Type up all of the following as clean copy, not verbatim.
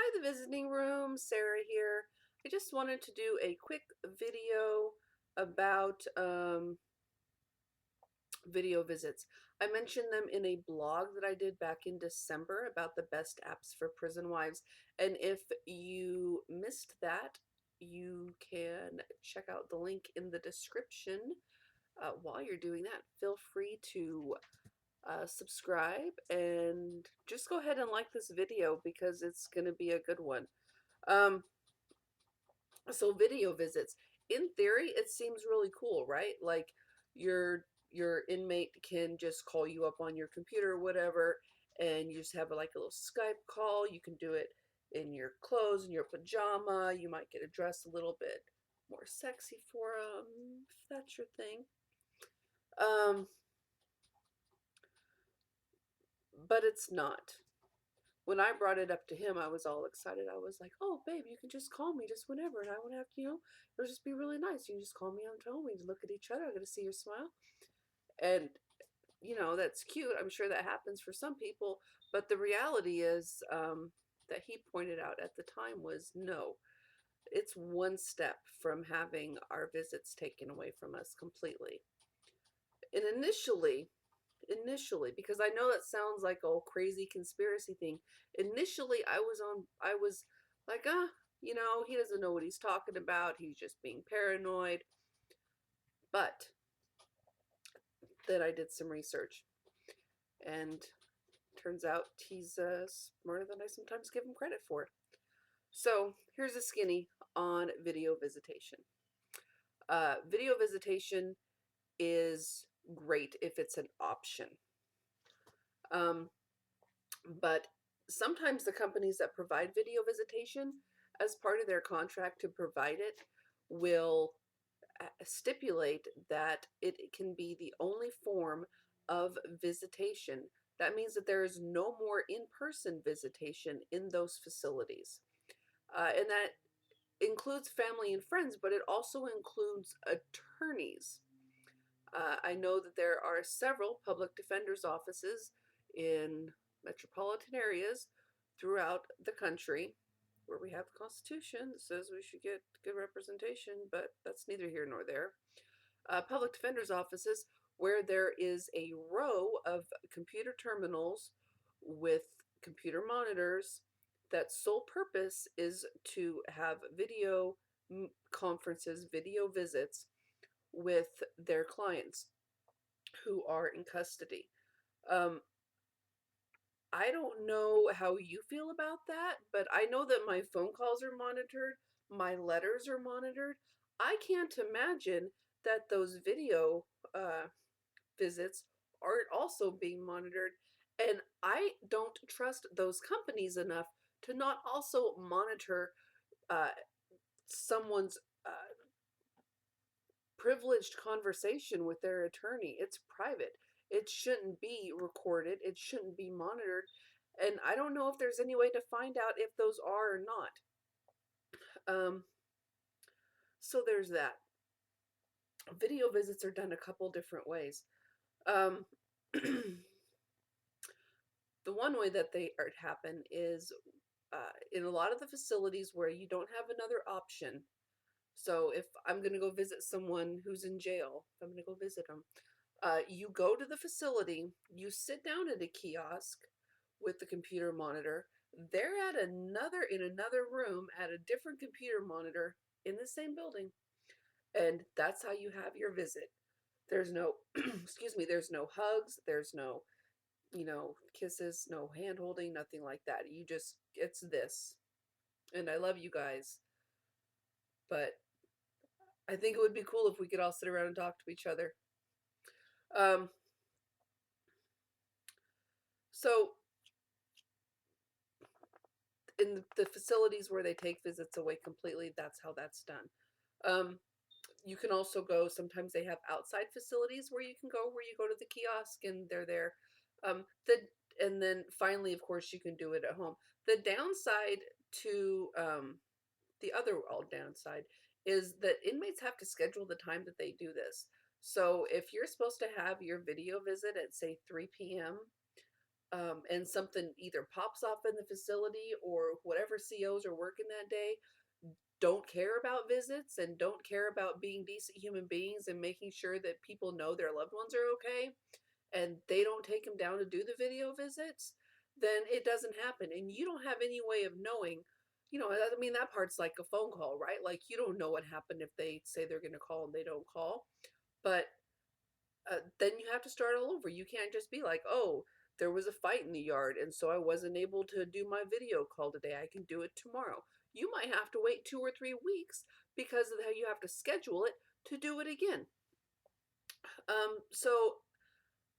Hi, the visiting room. Sarah here. I just wanted to do a quick video about video visits. I mentioned them in a blog that I did back in December about the best apps for prison wives. And if you missed that, you can check out the link in the description. While you're doing that, feel free to subscribe and just go ahead and like this video because it's going to be a good one. Um, So video visits, in theory, it seems really cool, right? Like your inmate can just call you up on your computer or whatever, and you just have like a little Skype call. You can do it in your clothes, in your pajama. You might get dressed a little bit more sexy for if that's your thing. Um, but it's not. When I brought it up to him, I was all excited. I was like, "Oh, babe, you can just call me just whenever, and I won't have to, it'll just be really nice. You can just call me on the phone. We can look at each other. I get to see your smile." And, that's cute. I'm sure that happens for some people. But the reality is that he pointed out at the time was no, it's one step from having our visits taken away from us completely. And initially, because I know that sounds like a crazy conspiracy thing. Initially, I was like, he doesn't know what he's talking about. He's just being paranoid. But then I did some research, and turns out he's smarter than I sometimes give him credit for. So here's a skinny on video visitation. Video visitation is great if it's an option. Um, But sometimes the companies that provide video visitation as part of their contract to provide it will stipulate that it can be the only form of visitation. That means that there is no more in-person visitation in those facilities. And that includes family and friends, but it also includes attorneys. I know that there are several public defenders' offices in metropolitan areas throughout the country where we have the Constitution that says we should get good representation, but that's neither here nor there. Public defenders' offices where there is a row of computer terminals with computer monitors that sole purpose is to have video conferences, video visits with their clients who are in custody. Um, I don't know how you feel about that, but I know that my phone calls are monitored, my letters are monitored. I can't imagine that those video visits aren't also being monitored. And I don't trust those companies enough to not also monitor uh, someone's privileged conversation with their attorney. It's private. It shouldn't be recorded. It shouldn't be monitored. And I don't know if there's any way to find out if those are or not. So there's that. Video visits are done a couple different ways. Um, the one way that they happen is in a lot of the facilities where you don't have another option. So if I'm going to go visit someone who's in jail, if I'm going to go visit them, you go to the facility, you sit down at a kiosk with the computer monitor. They're in another room at a different computer monitor in the same building, and that's how you have your visit. There's no, excuse me, there's no hugs, there's no, kisses, no hand holding, nothing like that. It's this. And I love you guys, but I think it would be cool if we could all sit around and talk to each other. Um, so in the facilities where they take visits away completely, that's how that's done. You can also go, sometimes they have outside facilities where you can go, where you go to the kiosk and they're there. And then finally, of course, you can do it at home. The downside to the other all downside is that inmates have to schedule the time that they do this. So if you're supposed to have your video visit at say 3 p.m., and something either pops off in the facility or whatever COs are working that day don't care about visits and don't care about being decent human beings and making sure that people know their loved ones are okay, and they don't take them down to do the video visits, then it doesn't happen. And you don't have any way of knowing, I mean, that part's like a phone call, right? Like, you don't know what happened if they say they're going to call and they don't call. But then you have to start all over. You can't just be like, oh, there was a fight in the yard, and so I wasn't able to do my video call today. I can do it tomorrow. You might have to wait 2 or 3 weeks because of how you have to schedule it to do it again. So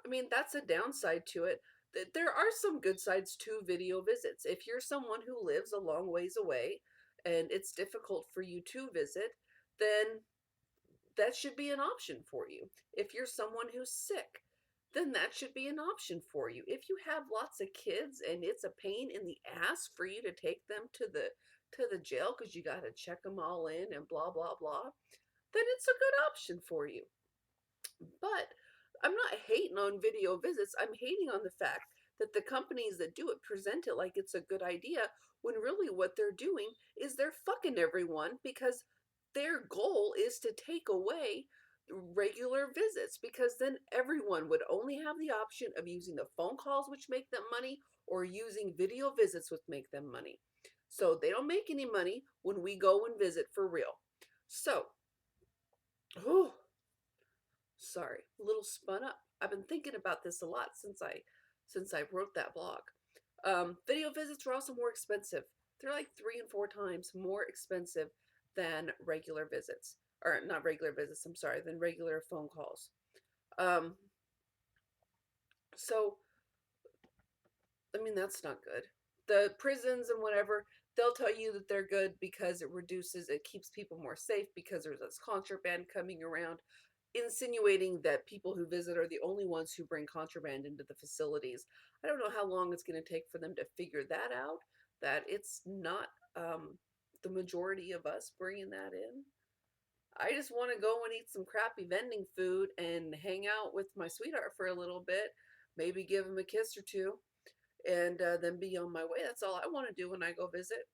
I mean, that's a downside to it. There are some good sides to video visits. If you're someone who lives a long ways away and it's difficult for you to visit, then that should be an option for you. If you're someone who's sick, then that should be an option for you. If you have lots of kids and it's a pain in the ass for you to take them to the jail because you got to check them all in and blah blah blah, then it's a good option for you. But I'm not hating on video visits. I'm hating on the fact that the companies that do it present it like it's a good idea when really what they're doing is they're fucking everyone because their goal is to take away regular visits because then everyone would only have the option of using the phone calls which make them money or using video visits which make them money. So they don't make any money when we go and visit for real. So, oh, sorry, a little spun up. I've been thinking about this a lot since I wrote that blog. Video visits are also more expensive. They're like 3 and 4 times more expensive than regular visits, or not regular visits. I'm sorry, than regular phone calls. Um, so I mean that's not good. The prisons and whatever, they'll tell you that they're good because it keeps people more safe because there's this contraband coming around, insinuating that people who visit are the only ones who bring contraband into the facilities. I don't know how long it's going to take for them to figure that out, that it's not the majority of us bringing that in. I just want to go and eat some crappy vending food and hang out with my sweetheart for a little bit, maybe give him a kiss or two, and then be on my way. That's all I want to do when I go visit.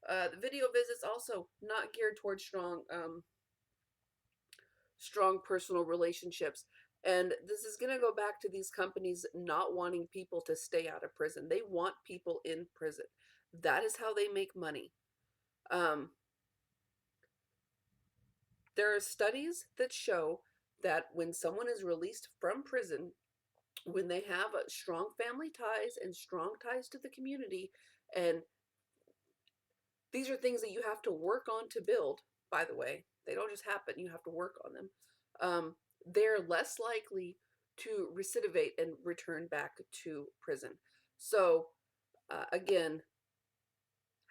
The video visits also not geared towards strong personal relationships. And this is going to go back to these companies not wanting people to stay out of prison. They want people in prison. That is how they make money. Um, there are studies that show that when someone is released from prison, when they have strong family ties and strong ties to the community, and these are things that you have to work on to build, by the way. They don't just happen, you have to work on them. They're less likely to recidivate and return back to prison. So, again,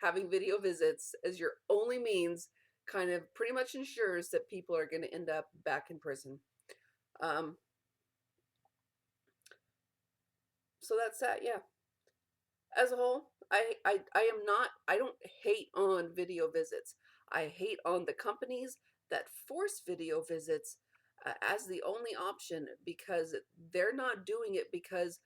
having video visits as your only means kind of pretty much ensures that people are going to end up back in prison. Um, so that's that, yeah. As a whole, I don't hate on video visits. I hate on the companies that force video visits as the only option because they're not doing it because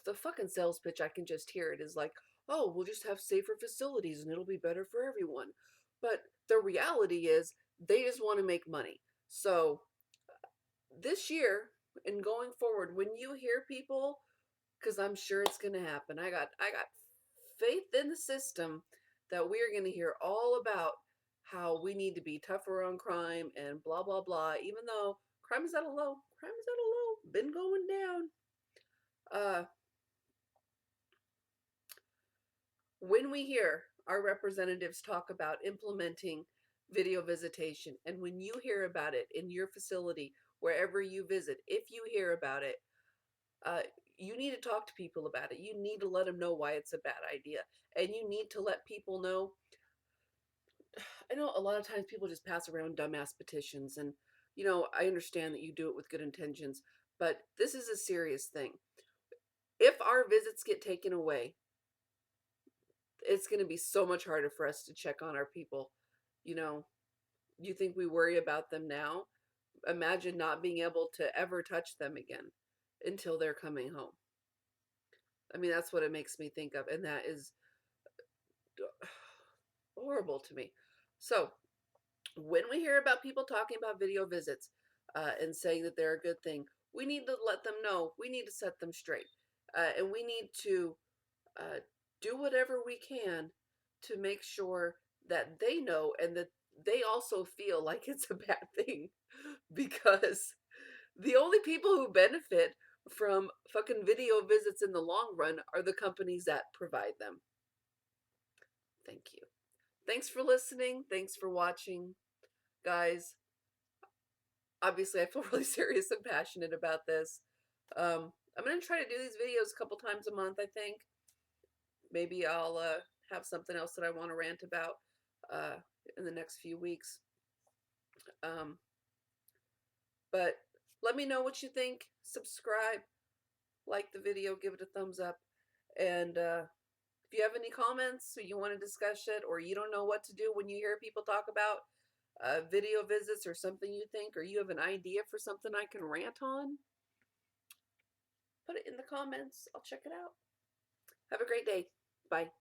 the fucking sales pitch, I can just hear it, is like, oh, we'll just have safer facilities and it'll be better for everyone. But the reality is they just want to make money. So this year and going forward, when you hear people, because I'm sure it's going to happen, I got faith in the system that we're going to hear all about how we need to be tougher on crime and blah blah blah. Even though crime is at a low, been going down. Uh, when we hear our representatives talk about implementing video visitation, and when you hear about it in your facility, wherever you visit, if you hear about it, uh, you need to talk to people about it. You need to let them know why it's a bad idea. And you need to let people know. I know a lot of times people just pass around dumbass petitions, and, I understand that you do it with good intentions, but this is a serious thing. If our visits get taken away, it's going to be so much harder for us to check on our people. You know, you think we worry about them now? Imagine not being able to ever touch them again. until they're coming home. I mean, that's what it makes me think of, and that is horrible to me. So, when we hear about people talking about video visits and saying that they're a good thing, we need to let them know. We need to set them straight. And we need to uh, do whatever we can to make sure that they know and that they also feel like it's a bad thing because the only people who benefit from fucking video visits in the long run are the companies that provide them. Thank you. Thanks for listening. Thanks for watching, guys. Obviously, I feel really serious and passionate about this. I'm going to try to do these videos a couple times a month, I think. Maybe I'll have something else that I want to rant about uh, in the next few weeks. Um, but let me know what you think. Subscribe, like the video, give it a thumbs up. And if you have any comments or you want to discuss it or you don't know what to do when you hear people talk about video visits or something you think, or you have an idea for something I can rant on, put it in the comments. I'll check it out. Have a great day. Bye.